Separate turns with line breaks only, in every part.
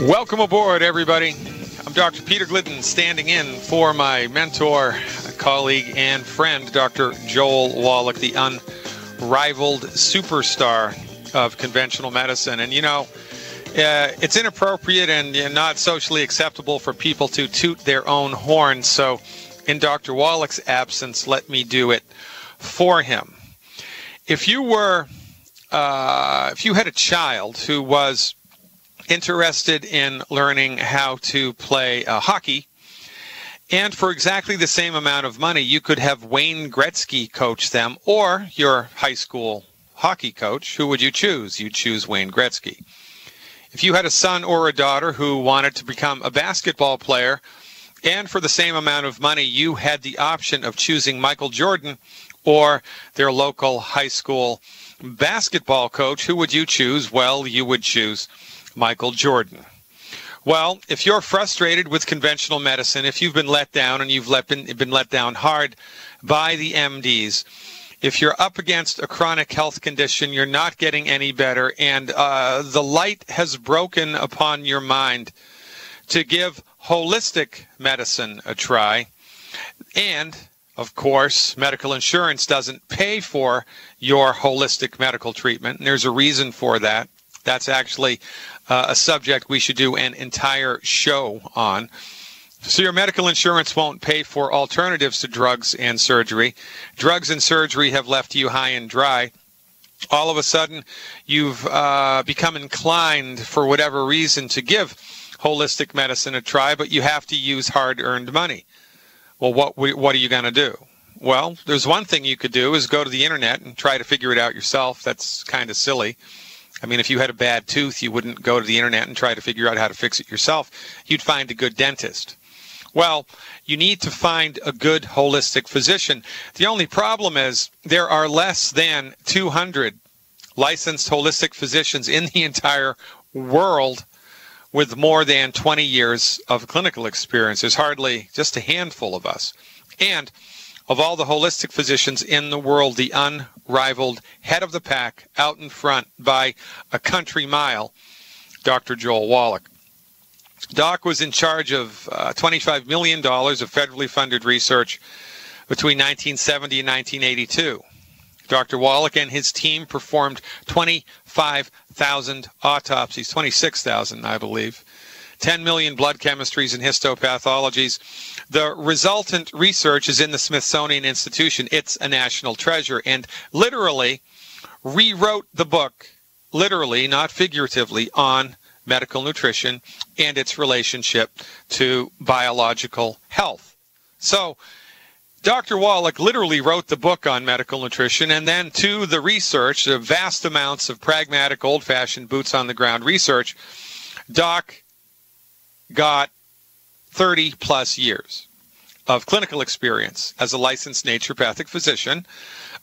Welcome aboard, everybody. I'm Dr. Peter Glidden, standing in for my mentor, colleague, and friend, Dr. Joel Wallach, the unrivaled superstar of conventional medicine. And, you know, it's inappropriate and not socially acceptable for people to toot their own horn. So in Dr. Wallach's absence, let me do it for him. If you had a child who was interested in learning how to play hockey, and for exactly the same amount of money, you could have Wayne Gretzky coach them, or your high school hockey coach, who would you choose? You'd choose Wayne Gretzky. If you had a son or a daughter who wanted to become a basketball player, and for the same amount of money, you had the option of choosing Michael Jordan or their local high school basketball coach, who would you choose? Well, you would choose Michael Jordan. Well, if you're frustrated with conventional medicine, if you've been let down, and you've been let down hard by the MDs, if you're up against a chronic health condition, you're not getting any better, and the light has broken upon your mind to give holistic medicine a try, and of course, medical insurance doesn't pay for your holistic medical treatment, and there's a reason for that. That's actually a subject we should do an entire show on. So your medical insurance won't pay for alternatives to drugs and surgery. Drugs and surgery have left you high and dry. All of a sudden, you've become inclined, for whatever reason, to give holistic medicine a try, but you have to use hard-earned money. Well, what are you going to do? Well, there's one thing you could do is go to the internet and try to figure it out yourself. That's kind of silly. I mean, if you had a bad tooth, you wouldn't go to the internet and try to figure out how to fix it yourself. You'd find a good dentist. Well, you need to find a good holistic physician. The only problem is there are less than 200 licensed holistic physicians in the entire world with more than 20 years of clinical experience. There's hardly just a handful of us. And of all the holistic physicians in the world, the unrivaled head of the pack, out in front by a country mile, Dr. Joel Wallach. Doc was in charge of $25 million of federally funded research between 1970 and 1982. Dr. Wallach and his team performed 25,000 autopsies, 26,000, I believe, 10 million blood chemistries and histopathologies. The resultant research is in the Smithsonian Institution. It's a national treasure, and literally rewrote the book, literally, not figuratively, on medical nutrition and its relationship to biological health. So Dr. Wallach literally wrote the book on medical nutrition, and then to the research, the vast amounts of pragmatic, old-fashioned, boots-on-the-ground research, Doc got 30-plus years of clinical experience as a licensed naturopathic physician,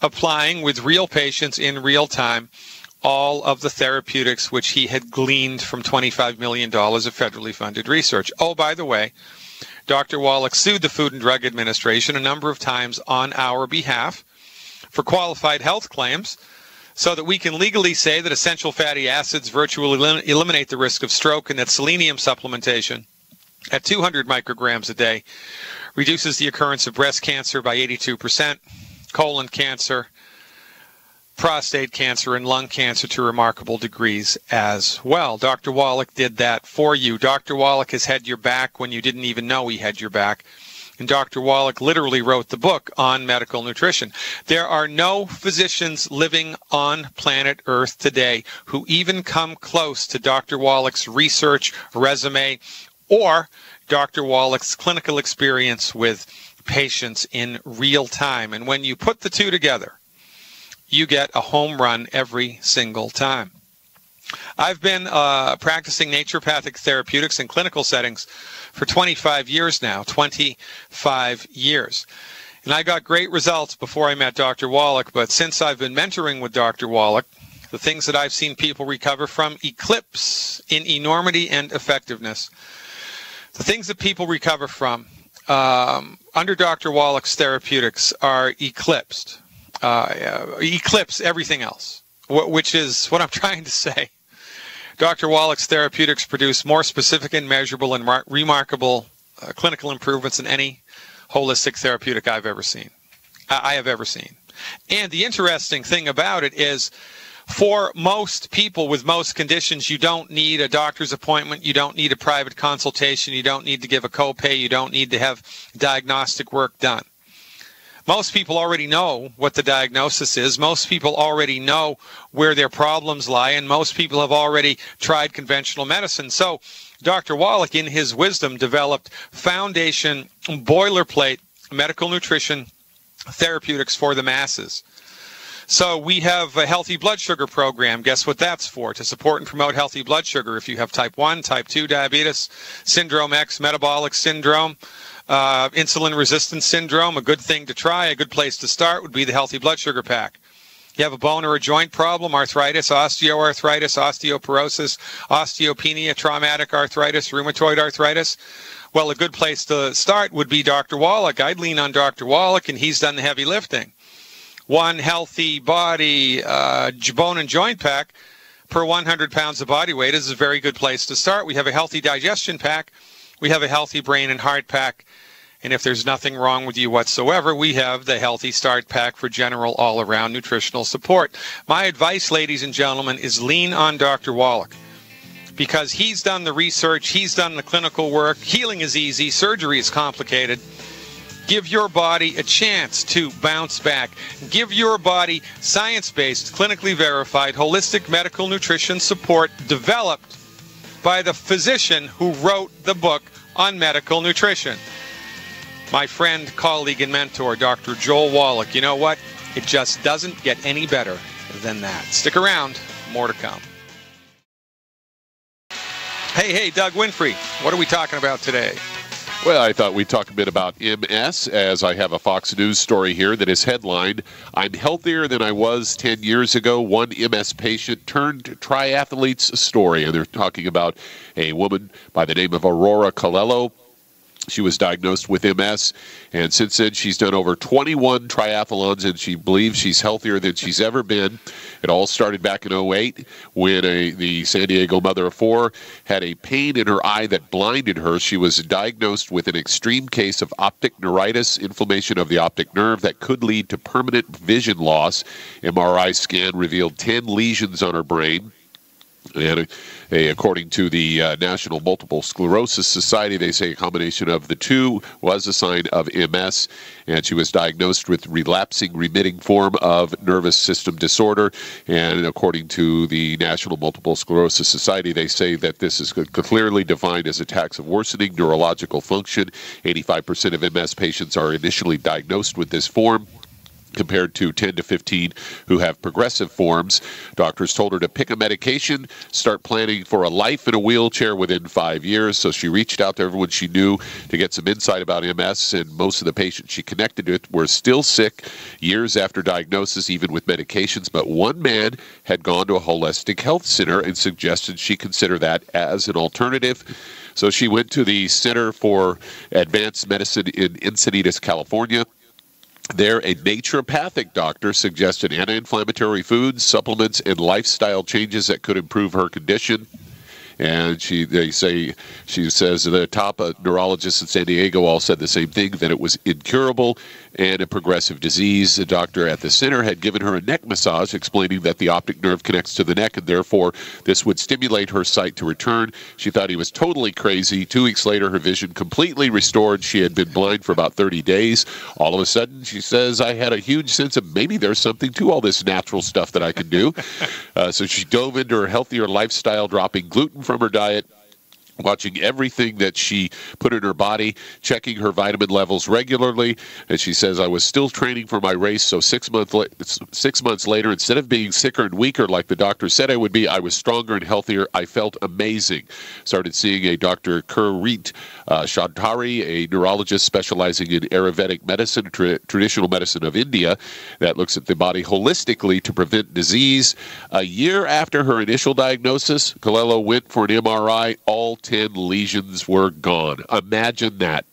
applying with real patients in real time all of the therapeutics which he had gleaned from $25 million of federally funded research. Oh, by the way, Dr. Wallach sued the Food and Drug Administration a number of times on our behalf for qualified health claims so that we can legally say that essential fatty acids virtually eliminate the risk of stroke, and that selenium supplementation at 200 micrograms a day reduces the occurrence of breast cancer by 82%, colon cancer, prostate cancer, and lung cancer to remarkable degrees as well. Dr. Wallach did that for you. Dr. Wallach has had your back when you didn't even know he had your back. And Dr. Wallach literally wrote the book on medical nutrition. There are no physicians living on planet Earth today who even come close to Dr. Wallach's research resume or Dr. Wallach's clinical experience with patients in real time. And when you put the two together, you get a home run every single time. I've been practicing naturopathic therapeutics in clinical settings for 25 years now, 25 years. And I got great results before I met Dr. Wallach, but since I've been mentoring with Dr. Wallach, the things that I've seen people recover from eclipse in enormity and effectiveness. The things that people recover from under Dr. Wallach's therapeutics are eclipse everything else, which is what I'm trying to say. Dr. Wallach's therapeutics produce more specific and measurable and remarkable clinical improvements than any holistic therapeutic I've ever seen. I have ever seen. And the interesting thing about it is, for most people with most conditions, you don't need a doctor's appointment, you don't need a private consultation, you don't need to give a copay, you don't need to have diagnostic work done. Most people already know what the diagnosis is, most people already know where their problems lie, and most people have already tried conventional medicine. So Dr. Wallach, in his wisdom, developed foundation boilerplate medical nutrition therapeutics for the masses. So we have a healthy blood sugar program. Guess what that's for? To support and promote healthy blood sugar. If you have type 1, type 2 diabetes, syndrome X, metabolic syndrome, insulin resistance syndrome, a good thing to try, a good place to start would be the healthy blood sugar pack. You have a bone or a joint problem, arthritis, osteoarthritis, osteoporosis, osteopenia, traumatic arthritis, rheumatoid arthritis. Well, a good place to start would be Dr. Wallach. I'd lean on Dr. Wallach, and he's done the heavy lifting. One healthy body bone and joint pack per 100 pounds of body weight is a very good place to start. We have a healthy digestion pack. We have a healthy brain and heart pack. And if there's nothing wrong with you whatsoever, we have the Healthy Start Pack for general all-around nutritional support. My advice, ladies and gentlemen, is lean on Dr. Wallach, because he's done the research, he's done the clinical work. Healing is easy, surgery is complicated. Give your body a chance to bounce back. Give your body science-based, clinically verified, holistic medical nutrition support developed by the physician who wrote the book on medical nutrition. My friend, colleague, and mentor, Dr. Joel Wallach. You know what? It just doesn't get any better than that. Stick around. More to come. Hey, Doug Winfrey. What are we talking about today?
Well, I thought we'd talk a bit about MS, as I have a Fox News story here that is headlined, "I'm healthier than I was 10 years ago. One MS patient turned triathlete's story." And they're talking about a woman by the name of Aurora Colello. She was diagnosed with MS, and since then she's done over 21 triathlons, and she believes she's healthier than she's ever been. It all started back in 2008 when the San Diego mother of four had a pain in her eye that blinded her. She was diagnosed with an extreme case of optic neuritis, inflammation of the optic nerve that could lead to permanent vision loss. MRI scan revealed 10 lesions on her brain. And according to the National Multiple Sclerosis Society, they say a combination of the two was a sign of MS, and she was diagnosed with relapsing remitting form of nervous system disorder. And according to the National Multiple Sclerosis Society, they say that this is clearly defined as attacks of worsening neurological function. 85% of MS patients are initially diagnosed with this form, compared to 10 to 15 who have progressive forms. Doctors told her to pick a medication, start planning for a life in a wheelchair within 5 years. So she reached out to everyone she knew to get some insight about MS, and most of the patients she connected with were still sick years after diagnosis, even with medications. But one man had gone to a holistic health center and suggested she consider that as an alternative. So she went to the Center for Advanced Medicine in Encinitas, California. There, a naturopathic doctor suggested anti-inflammatory foods, supplements, and lifestyle changes that could improve her condition. And she says the top neurologists in San Diego all said the same thing, that it was incurable and a progressive disease. The doctor at the center had given her a neck massage, explaining that the optic nerve connects to the neck, and therefore this would stimulate her sight to return. She thought he was totally crazy. 2 weeks later, her vision completely restored. She had been blind for about 30 days. All of a sudden, she says, I had a huge sense of maybe there's something to all this natural stuff that I can do. So she dove into her healthier lifestyle, dropping gluten from her diet, watching everything that she put in her body, checking her vitamin levels regularly. And she says, I was still training for my race, so 6 months later, instead of being sicker and weaker like the doctor said I would be, I was stronger and healthier. I felt amazing. Started seeing a Dr. Kurit Chaudhary, a neurologist specializing in Ayurvedic medicine, traditional medicine of India, that looks at the body holistically to prevent disease. A year after her initial diagnosis, Colello went for an MRI. All 10 lesions were gone. Imagine that.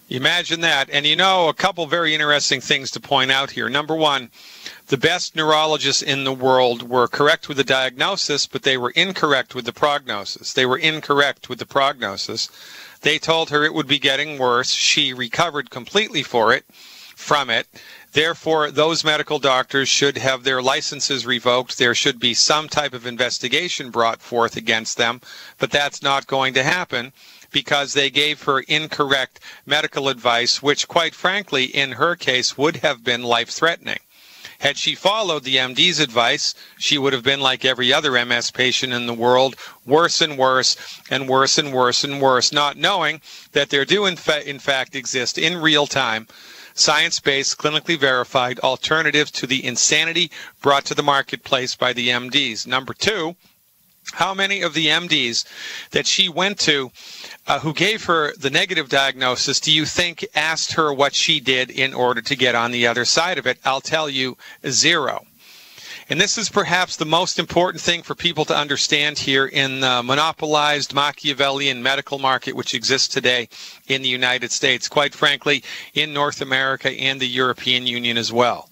Imagine that. And a couple very interesting things to point out here. Number one, the best neurologists in the world were correct with the diagnosis, but they were incorrect with the prognosis. They told her it would be getting worse. She recovered completely from it. Therefore, those medical doctors should have their licenses revoked. There should be some type of investigation brought forth against them, but that's not going to happen because they gave her incorrect medical advice, which, quite frankly, in her case, would have been life-threatening. Had she followed the MD's advice, she would have been like every other MS patient in the world, worse and worse and worse and worse and worse, not knowing that there do in fact exist in real time science-based, clinically verified alternatives to the insanity brought to the marketplace by the MDs. Number two, how many of the MDs that she went to who gave her the negative diagnosis do you think asked her what she did in order to get on the other side of it? I'll tell you, zero. And this is perhaps the most important thing for people to understand here in the monopolized Machiavellian medical market which exists today in the United States, quite frankly, in North America and the European Union as well.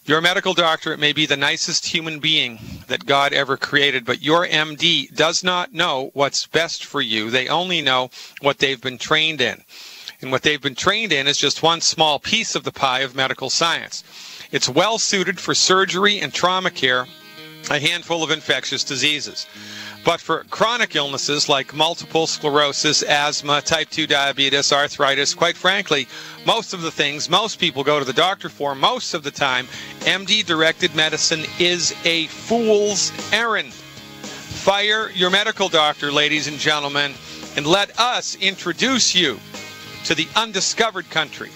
Your medical doctor may be the nicest human being that God ever created, but your MD does not know what's best for you. They only know what they've been trained in. And what they've been trained in is just one small piece of the pie of medical science. It's well suited for surgery and trauma care, a handful of infectious diseases. But for chronic illnesses like multiple sclerosis, asthma, type 2 diabetes, arthritis, quite frankly, most of the things most people go to the doctor for most of the time, MD-directed medicine is a fool's errand. Fire your medical doctor, ladies and gentlemen, and let us introduce you to the undiscovered country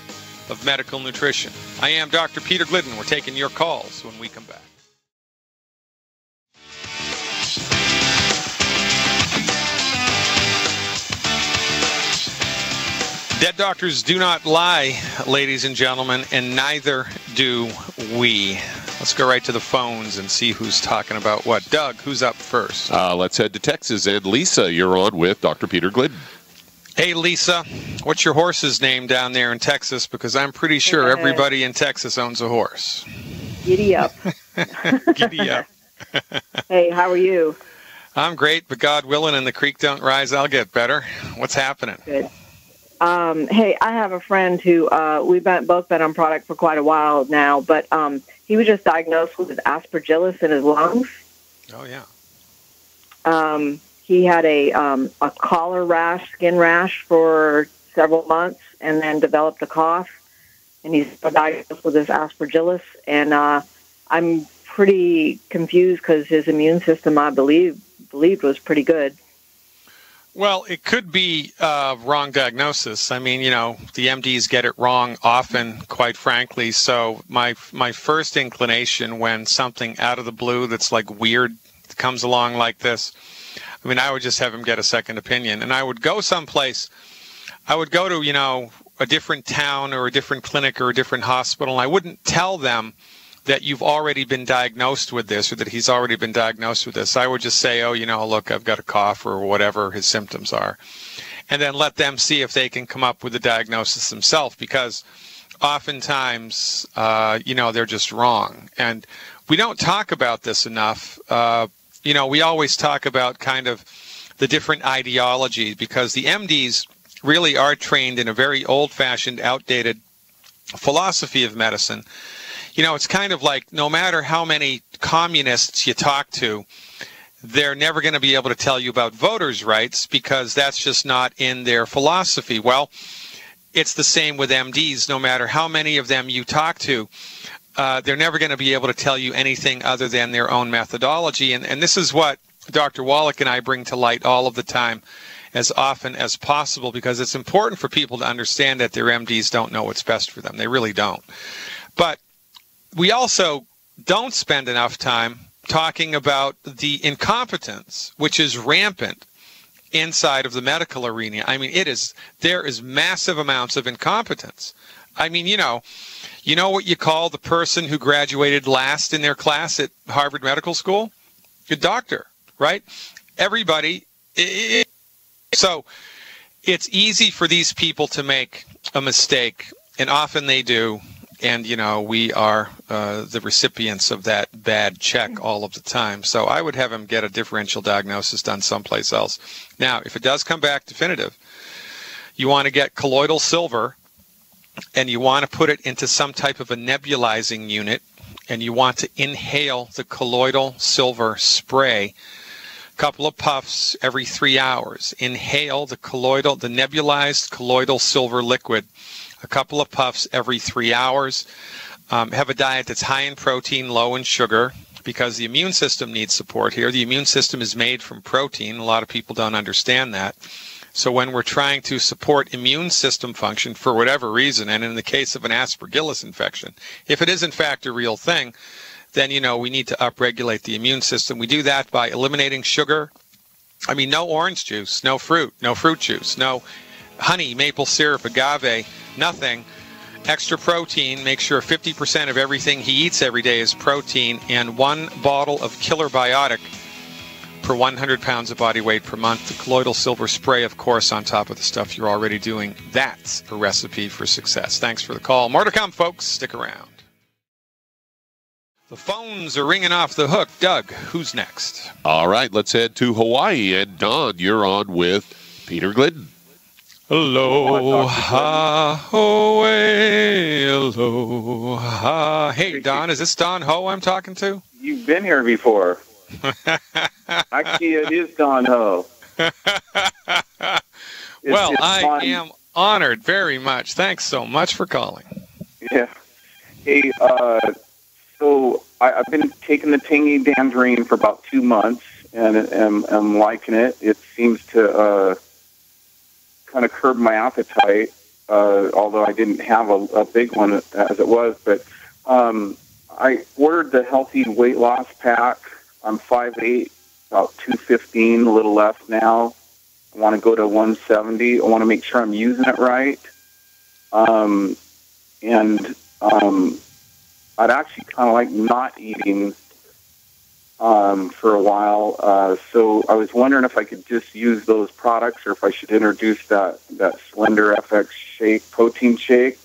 of medical nutrition. I am Dr. Peter Glidden. We're taking your calls when we come back. Dead doctors do not lie, ladies and gentlemen, and neither do we. Let's go right to the phones and see who's talking about what. Doug, who's up first?
Let's head to Texas. And Lisa, you're on with Dr. Peter Glidden.
Hey, Lisa, what's your horse's name down there in Texas? Because I'm pretty sure everybody in Texas owns a horse.
Giddy up.
Giddy up.
Hey, how are you?
I'm great, but God willing and the creek don't rise, I'll get better. What's happening?
Good. Hey, I have a friend who we've both been on product for quite a while now, but he was just diagnosed with aspergillus in his lungs.
Oh, yeah.
He had a collar rash, skin rash for several months, and then developed a cough, and he's diagnosed with this aspergillus. And I'm pretty confused because his immune system, I believed was pretty good.
Well, it could be wrong diagnosis. I mean, the MDs get it wrong often, quite frankly. So my first inclination when something out of the blue that's like weird comes along like this, I mean, I would just have him get a second opinion. And I would go someplace. I would go to, a different town or a different clinic or a different hospital. And I wouldn't tell them that you've already been diagnosed with this or that he's already been diagnosed with this. I would just say, oh, look, I've got a cough or whatever his symptoms are. And then let them see if they can come up with the diagnosis themselves, because oftentimes, they're just wrong. And we don't talk about this enough. We always talk about kind of the different ideologies, because the MDs really are trained in a very old-fashioned, outdated philosophy of medicine. It's kind of like no matter how many communists you talk to, they're never going to be able to tell you about voters' rights because that's just not in their philosophy. Well, it's the same with MDs. No matter how many of them you talk to, they're never going to be able to tell you anything other than their own methodology. And this is what Dr. Wallach and I bring to light all of the time, as often as possible, because it's important for people to understand that their MDs don't know what's best for them. They really don't. But we also don't spend enough time talking about the incompetence, which is rampant inside of the medical arena. I mean, there is massive amounts of incompetence. I mean, you know what you call the person who graduated last in their class at Harvard Medical School? A doctor, right? Everybody. So it's easy for these people to make a mistake, and often they do, and, you know, we are the recipients of that bad check all of the time. So I would have him get a differential diagnosis done someplace else. Now, if it does come back definitive, you want to get colloidal silver, and you want to put it into some type of a nebulizing unit, and you want to inhale the colloidal silver spray, a couple of puffs every 3 hours. Inhale the nebulized colloidal silver liquid, a couple of puffs every 3 hours. Have a diet that's high in protein, low in sugar, because the immune system needs support here. The immune system is made from protein. A lot of people don't understand that. So when we're trying to support immune system function for whatever reason, and in the case of an aspergillus infection, if it is in fact a real thing, then, you know, we need to upregulate the immune system. We do that by eliminating sugar. I mean, no orange juice, no fruit juice, no honey, maple syrup, agave, nothing. Extra protein. Make sure 50% of everything he eats every day is protein, and 1 bottle of Killer Biotic per 100 pounds of body weight per month. The colloidal silver spray, of course, on top of the stuff you're already doing. That's a recipe for success. Thanks for the call. More to come, folks. Stick around. The phones are ringing off the hook. Doug, who's next?
All right, let's head to Hawaii. And Don, you're on with Peter Glidden.
Aloha, Hawaii, aloha. Hey, Don, is this Don Ho I'm talking to?
You've been here before. Actually, it is Don Ho.
Well, I am honored very much. Thanks so much for calling.
Yeah. Hey, so I've been taking the tangy dandrine for about 2 months, and I'm liking it. It seems to kind of curb my appetite, although I didn't have a big one as it was. But I ordered the healthy weight loss pack. I'm 5'8", about 215, a little less now. I want to go to 170. I want to make sure I'm using it right. I'd actually kind of like not eating for a while. So I was wondering if I could just use those products, or if I should introduce that Slender FX shake, protein shake.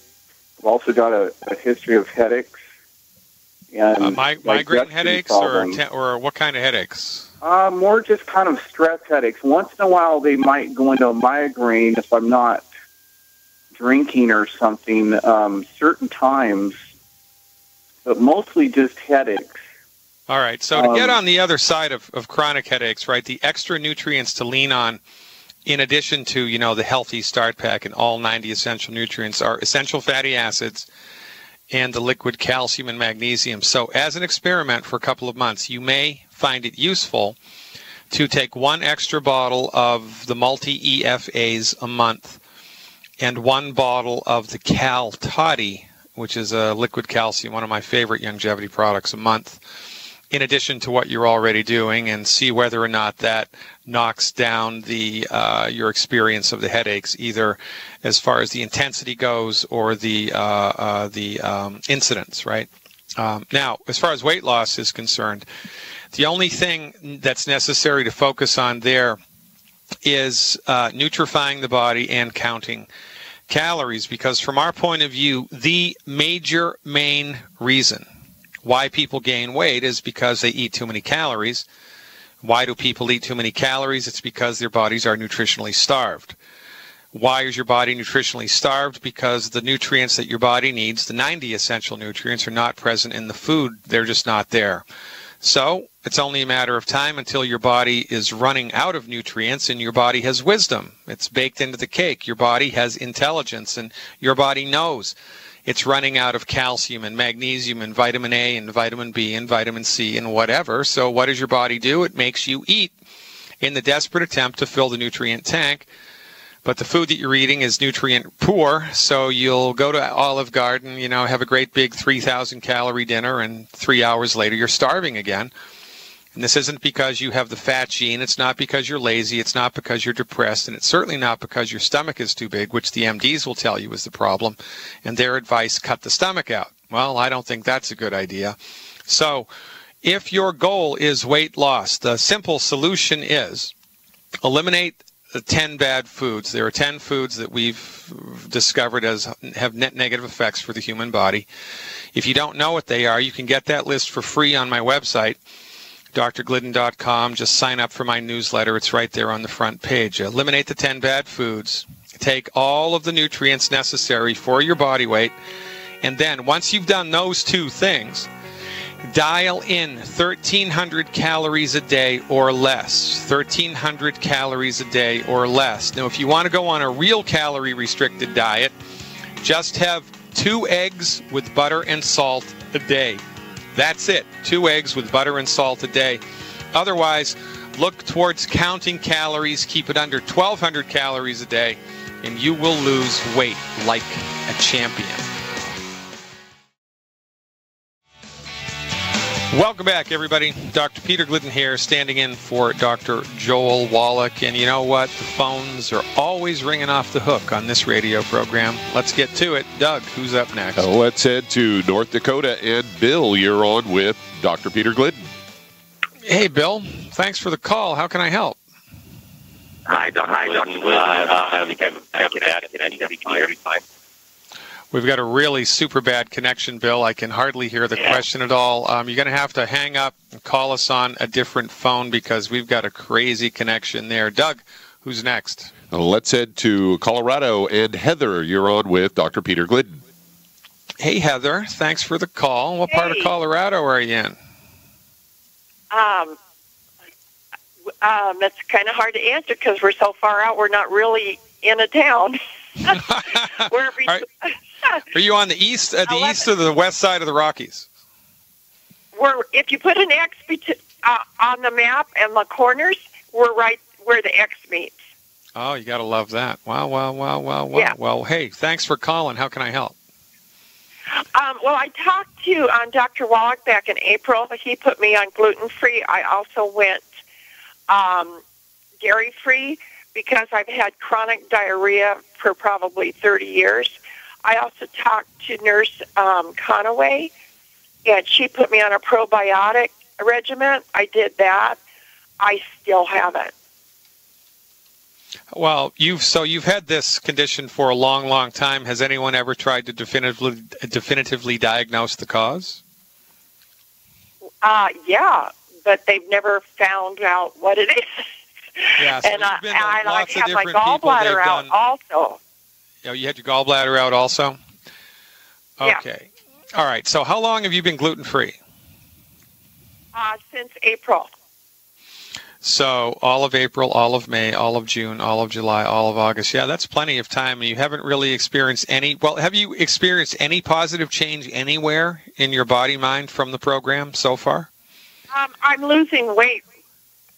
I've also got a history of headaches. And
migraine headaches, or what kind of headaches?
More just kind of stress headaches. Once in a while, they might go into a migraine if I'm not drinking or something, certain times, but mostly just headaches.
All right, so to get on the other side of chronic headaches, right, the extra nutrients to lean on, in addition to, you know, the healthy start pack and all 90 essential nutrients, are essential fatty acids and the liquid calcium and magnesium. So as an experiment for a couple of months, you may find it useful to take 1 extra bottle of the multi-EFAs a month and 1 bottle of the Cal Toddy, which is a liquid calcium, one of my favorite longevity products, a month, in addition to what you're already doing, and see whether or not that knocks down your experience of the headaches, either as far as the intensity goes or the incidence, right? Now, as far as weight loss is concerned, the only thing that's necessary to focus on there is nutrifying the body and counting calories, because from our point of view, the main reason why people gain weight is because they eat too many calories. Why do people eat too many calories? It's because their bodies are nutritionally starved. Why is your body nutritionally starved? Because the nutrients that your body needs, the 90 essential nutrients, are not present in the food. They're just not there. So it's only a matter of time until your body is running out of nutrients, and your body has wisdom. It's baked into the cake. Your body has intelligence, and your body knows it's running out of calcium and magnesium and vitamin A and vitamin B and vitamin C and whatever. So what does your body do? It makes you eat in the desperate attempt to fill the nutrient tank. But the food that you're eating is nutrient poor, so you'll go to Olive Garden, you know, have a great big 3,000 calorie dinner, and 3 hours later you're starving again. And this isn't because you have the fat gene. It's not because you're lazy. It's not because you're depressed. And it's certainly not because your stomach is too big, which the MDs will tell you is the problem. And their advice, cut the stomach out. Well, I don't think that's a good idea. So if your goal is weight loss, the simple solution is eliminate 10 bad foods. There are 10 foods that we've discovered have net negative effects for the human body. If you don't know what they are, you can get that list for free on my website, drglidden.com. Just sign up for my newsletter. It's right there on the front page. Eliminate the 10 bad foods. Take all of the nutrients necessary for your body weight. And then once you've done those two things, dial in 1,300 calories a day or less. 1,300 calories a day or less. Now, if you want to go on a real calorie-restricted diet, just have 2 eggs with butter and salt a day. That's it. 2 eggs with butter and salt a day. Otherwise, look towards counting calories. Keep it under 1,200 calories a day, and you will lose weight like a champion. Welcome back, everybody. Dr. Peter Glidden here, standing in for Dr. Joel Wallach. And you know what? The phones are always ringing off the hook on this radio program. Let's get to it. Doug, who's up next?
Let's head to North Dakota. And Bill, you're on with Dr. Peter Glidden.
Hey, Bill. Thanks for the call. How can I help?
Hi, Dr.
We've got a really super bad connection, Bill. I can hardly hear the question at all. You're going to have to hang up and call us on a different phone because we've got a crazy connection there. Doug, who's next?
Let's head to Colorado. And Heather, you're on with Dr. Peter Glidden.
Hey, Heather. Thanks for the call. What part of Colorado are you in?
That's kind of hard to answer because we're so far out. We're not really in a town.
Are you on the east, east or the west side of the Rockies?
If you put an X on the map and the corners, we're right where the X meets.
Oh, you got to love that. Wow.
Yeah.
Well, hey, thanks for calling. How can I help?
Well, I talked to Dr. Wallach back in April. He put me on gluten-free. I also went dairy-free because I've had chronic diarrhea for probably 30 years. I also talked to Nurse Conaway, and she put me on a probiotic regimen. I did that. I still haven't.
Well, you've had this condition for a long, long time. Has anyone ever tried to definitively diagnose the cause?
Yeah, but they've never found out what it is.
Yeah, so
and I have my gallbladder out also.
Oh, you had your gallbladder out also? Okay.
Yeah.
All right. So how long have you been gluten-free?
Since April.
So all of April, all of May, all of June, all of July, all of August. Yeah, that's plenty of time. You haven't really experienced any. Well, have you experienced any positive change anywhere in your body, mind from the program so far?
I'm losing weight.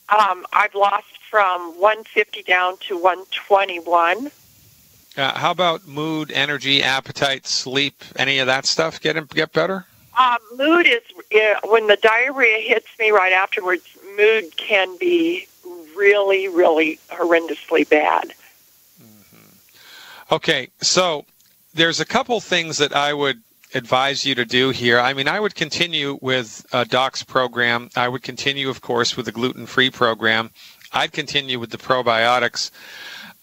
I've lost from 150 down to 121.
How about mood, energy, appetite, sleep, any of that stuff get better?
Mood is, when the diarrhea hits me right afterwards, mood can be really, really horrendously bad.
Mm-hmm. Okay, so there's a couple things that I would advise you to do here. I mean, I would continue with Doc's program. I would continue, of course, with the gluten-free program. I'd continue with the probiotics.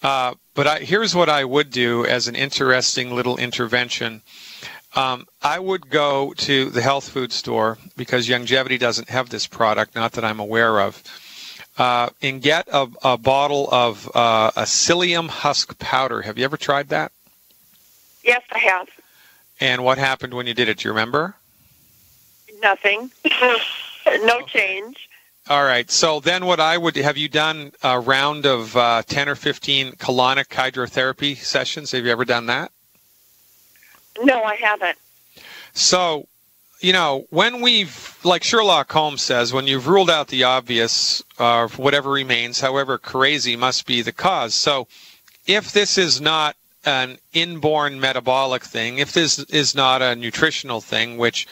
But here's what I would do as an interesting little intervention. I would go to the health food store, because Longevity doesn't have this product, not that I'm aware of, and get a bottle of a psyllium husk powder. Have you ever tried that?
Yes, I have.
And what happened when you did it? Do you remember?
Nothing. No change.
All right. So then what I would, have you done a round of 10 or 15 colonic hydrotherapy sessions? Have you ever done that?
No, I haven't.
So, you know, when we've, like Sherlock Holmes says, when you've ruled out the obvious, whatever remains, however crazy, must be the cause. So if this is not an inborn metabolic thing, if this is not a nutritional thing, which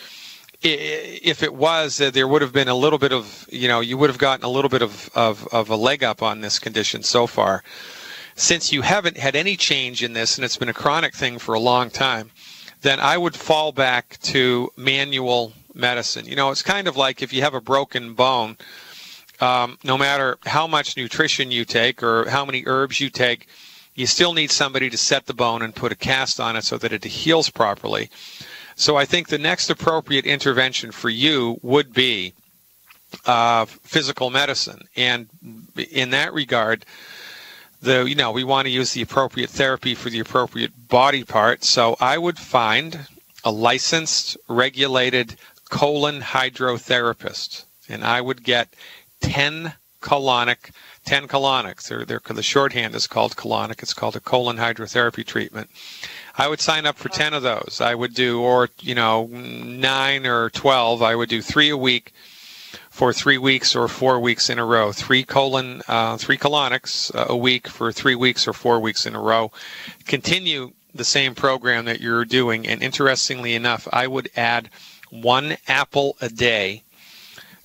if it was, there would have been a little bit of, you know, you would have gotten a little bit of a leg up on this condition so far. Since you haven't had any change in this, and it's been a chronic thing for a long time, then I would fall back to manual medicine. You know, it's kind of like if you have a broken bone no matter how much nutrition you take or how many herbs you take, you still need somebody to set the bone and put a cast on it so that it heals properly. So I think the next appropriate intervention for you would be physical medicine. And in that regard, we want to use the appropriate therapy for the appropriate body part. So I would find a licensed, regulated colon hydrotherapist, and I would get 10 colonics. The shorthand is called colonic. It's called a colon hydrotherapy treatment. I would sign up for 10 of those. I would do, 9 or 12. I would do 3 a week for 3 weeks or 4 weeks in a row. 3 colonics a week for 3 weeks or 4 weeks in a row. Continue the same program that you're doing, and interestingly enough, I would add 1 apple a day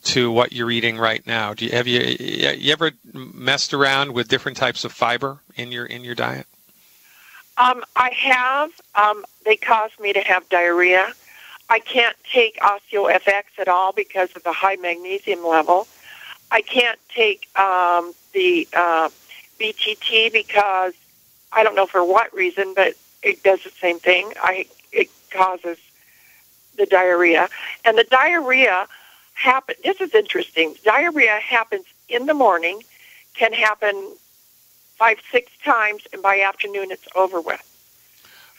to what you're eating right now. Have you ever messed around with different types of fiber in your diet?
I have. They cause me to have diarrhea. I can't take OsteoFX at all because of the high magnesium level. I can't take the BTT because I don't know for what reason, but it does the same thing. It causes the diarrhea. And the diarrhea happens, this is interesting, diarrhea happens in the morning, can happen 5-6 times, and by afternoon it's over with.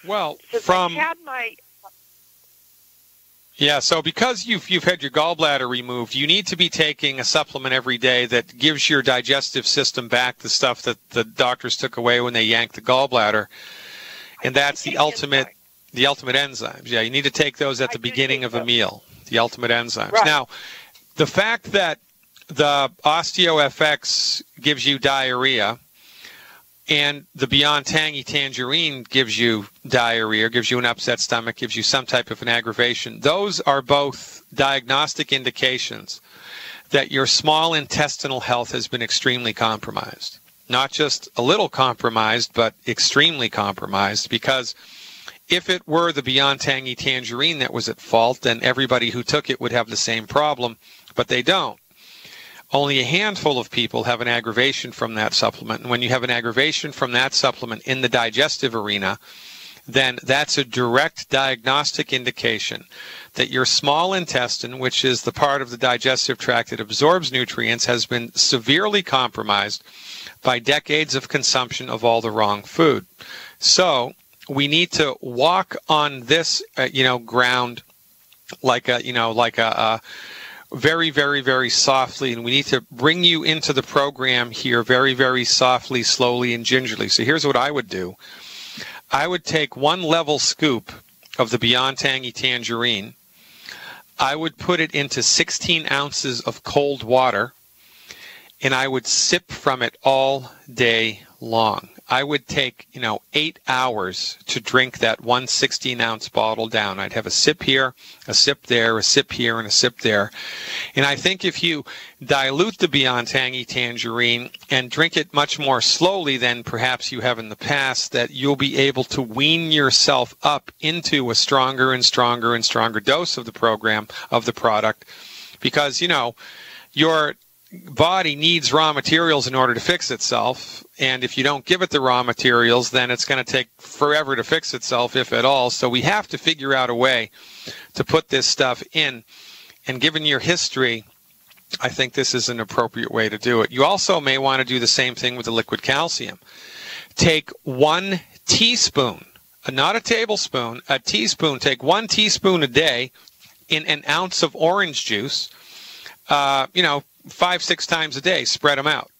Well, so because you've had your gallbladder removed, you need to be taking a supplement every day that gives your digestive system back the stuff that the doctors took away when they yanked the gallbladder, and that's the ultimate enzymes. Yeah, you need to take those at the beginning of a meal, the ultimate enzymes. Right. Now, the fact that the OsteoFX gives you diarrhea and the Beyond Tangy Tangerine gives you diarrhea, gives you an upset stomach, gives you some type of an aggravation, those are both diagnostic indications that your small intestinal health has been extremely compromised. Not just a little compromised, but extremely compromised, because if it were the Beyond Tangy Tangerine that was at fault, then everybody who took it would have the same problem, but they don't. Only a handful of people have an aggravation from that supplement, and when you have an aggravation from that supplement in the digestive arena, then that's a direct diagnostic indication that your small intestine, which is the part of the digestive tract that absorbs nutrients, has been severely compromised by decades of consumption of all the wrong food. So we need to walk on this, ground like a very, very, very softly, and we need to bring you into the program here very, very softly, slowly, and gingerly. So here's what I would do. I would take 1 level scoop of the Beyond Tangy Tangerine. I would put it into 16 ounces of cold water, and I would sip from it all day long. I would take, 8 hours to drink that 1 16-ounce bottle down. I'd have a sip here, a sip there, a sip here, and a sip there. And I think if you dilute the Beyond Tangy Tangerine and drink it much more slowly than perhaps you have in the past, that you'll be able to wean yourself up into a stronger and stronger and stronger dose of the program, of the product, because, your body needs raw materials in order to fix itself, and if you don't give it the raw materials, then it's going to take forever to fix itself, if at all. So we have to figure out a way to put this stuff in, and given your history, I think this is an appropriate way to do it. You also may want to do the same thing with the liquid calcium. Take 1 teaspoon, not a tablespoon, a teaspoon. Take 1 teaspoon a day in an ounce of orange juice, 5-6 times a day. Spread them out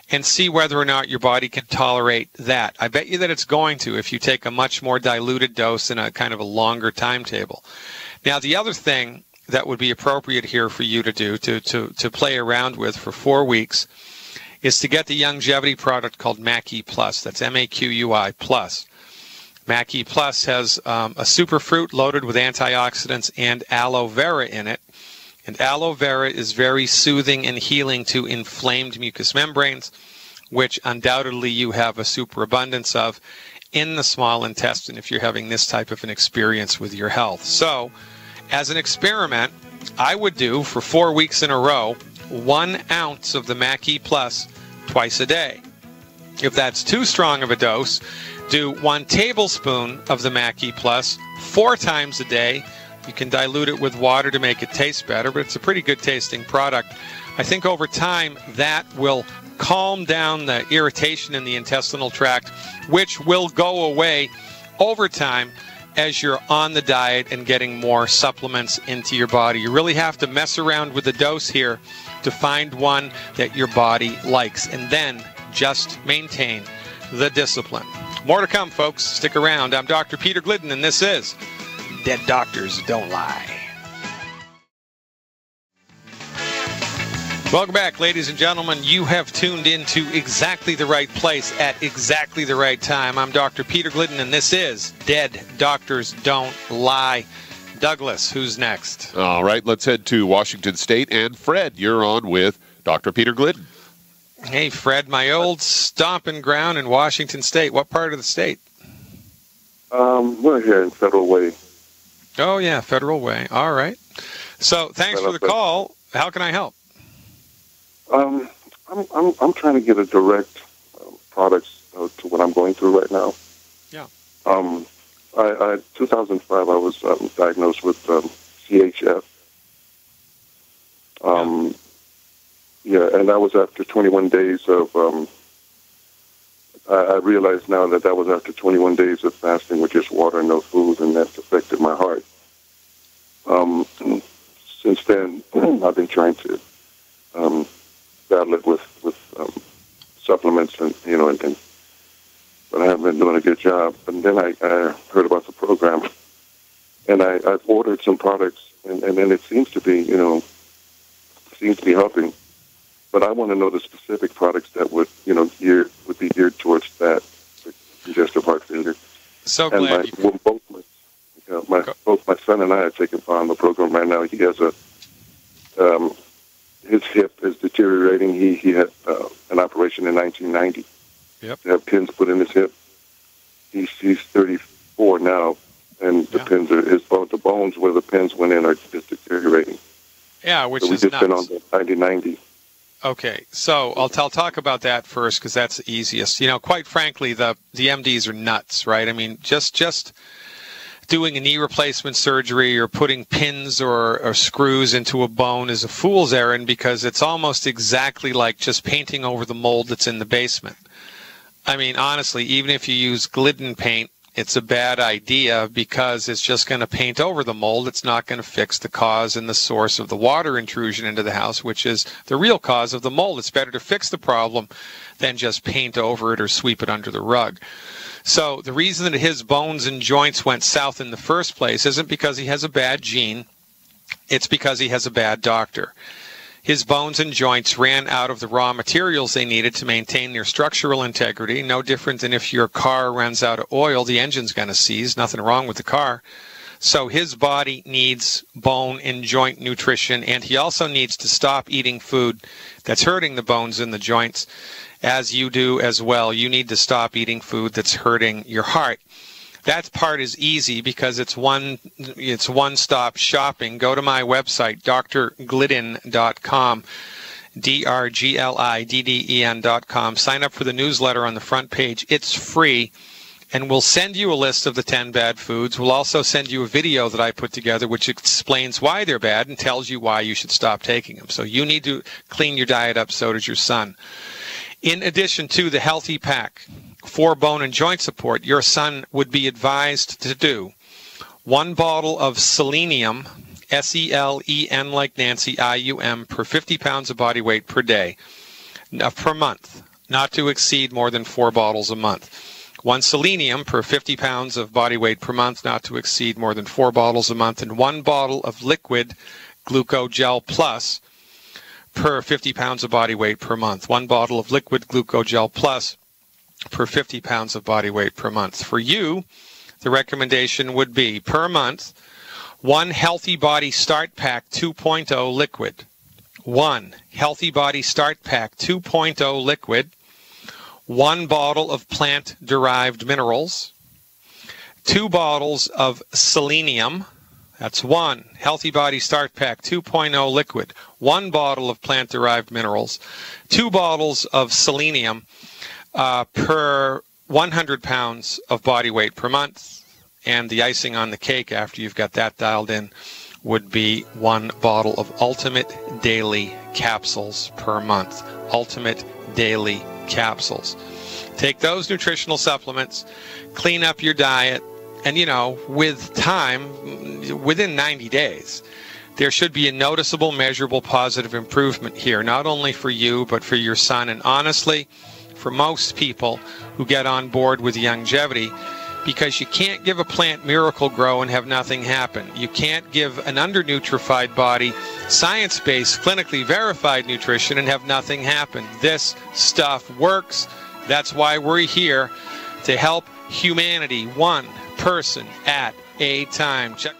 and see whether or not your body can tolerate that. I bet you that it's going to if you take a much more diluted dose in a kind of a longer timetable. Now, the other thing that would be appropriate here for you to do, to play around with for 4 weeks, is to get the longevity product called Maqui Plus. That's MAQUI Plus. Maqui Plus has a superfruit loaded with antioxidants and aloe vera in it. And aloe vera is very soothing and healing to inflamed mucous membranes, which undoubtedly you have a superabundance of in the small intestine if you're having this type of an experience with your health. So, as an experiment, I would do for 4 weeks in a row 1 ounce of the Mac-E Plus twice a day. If that's too strong of a dose, do 1 tablespoon of the Mac-E Plus 4 times a day. You can dilute it with water to make it taste better, but it's a pretty good tasting product. I think over time that will calm down the irritation in the intestinal tract, which will go away over time as you're on the diet and getting more supplements into your body. You really have to mess around with the dose here to find one that your body likes, and then just maintain the discipline. More to come, folks. Stick around. I'm Dr. Peter Glidden, and this is Dead Doctors Don't Lie. Welcome back, ladies and gentlemen. You have tuned into exactly the right place at exactly the right time. I'm Dr. Peter Glidden, and this is Dead Doctors Don't Lie. Douglas, who's next?
All right, let's head to Washington State. And Fred, you're on with Dr. Peter Glidden.
Hey, Fred, my old stomping ground in Washington State. What part of the state?
We're here in Federal Way.
Oh, yeah, Federal Way. All right. So thanks for the call. How can I help?
I'm trying to get a direct products to what I'm going through right now.
Yeah.
2005, I was diagnosed with CHF. Yeah, and that was after 21 days of. I realize now that was after 21 days of fasting with just water and no food, and that's affected my heart. Since then, I've been trying to battle it with supplements, and but I haven't been doing a good job. And then I heard about the program, and I've ordered some products, and then it seems to be helping. But I want to know the specific products that would be geared towards that, congestive heart failure.
So glad
both my son and I are taking part in the program right now. He has his hip is deteriorating. He had an operation in 1990.
Yep.
To have pins put in his hip. He's 34 now, and the pins are the bones where the pins went in are just deteriorating.
Yeah, which
so we
is
just
nuts.
been on the 90.
Okay, so I'll talk about that first because that's the easiest. Quite frankly, the MDs are nuts, right? I mean, just doing a knee replacement surgery or putting pins or screws into a bone is a fool's errand because it's almost exactly like just painting over the mold that's in the basement. I mean, honestly, even if you use Glidden paint, it's a bad idea because it's just going to paint over the mold. It's not going to fix the cause and the source of the water intrusion into the house, which is the real cause of the mold. It's better to fix the problem than just paint over it or sweep it under the rug. So the reason that his bones and joints went south in the first place isn't because he has a bad gene. It's because he has a bad doctor. His bones and joints ran out of the raw materials they needed to maintain their structural integrity. No different than if your car runs out of oil, the engine's going to seize. Nothing wrong with the car. So his body needs bone and joint nutrition, and he also needs to stop eating food that's hurting the bones and the joints, as you do as well. You need to stop eating food that's hurting your heart. That part is easy because it's one-stop shopping. Go to my website, drglidden.com, drglidden.com. Sign up for the newsletter on the front page. It's free, and we'll send you a list of the 10 bad foods. We'll also send you a video that I put together which explains why they're bad and tells you why you should stop taking them. So you need to clean your diet up, so does your son. In addition to the Healthy Pack for bone and joint support, your son would be advised to do 1 bottle of selenium, SELEN like Nancy, IUM, per 50 pounds of body weight per day, per month, not to exceed more than 4 bottles a month. 1 selenium per 50 pounds of body weight per month, not to exceed more than 4 bottles a month, and 1 bottle of liquid glucogel plus per 50 pounds of body weight per month. 1 bottle of liquid glucogel plus per 50 pounds of body weight per month. For you, the recommendation would be per month, 1 Healthy Body Start Pack 2.0 liquid. 1 Healthy Body Start Pack 2.0 liquid. 1 bottle of plant-derived minerals. 2 bottles of selenium. That's 1 Healthy Body Start Pack 2.0 liquid, 1 bottle of plant-derived minerals, 2 bottles of selenium per 100 pounds of body weight per month. And the icing on the cake after you've got that dialed in would be 1 bottle of Ultimate Daily Capsules per month. Ultimate Daily Capsules. Take those nutritional supplements, clean up your diet, and, you know, with time, within 90 days, there should be a noticeable, measurable, positive improvement here, not only for you, but for your son. And honestly, for most people who get on board with longevity, because you can't give a plant miracle grow and have nothing happen. You can't give an undernutrified body science-based, clinically verified nutrition and have nothing happen. This stuff works. That's why we're here, to help humanity one person at a time. Check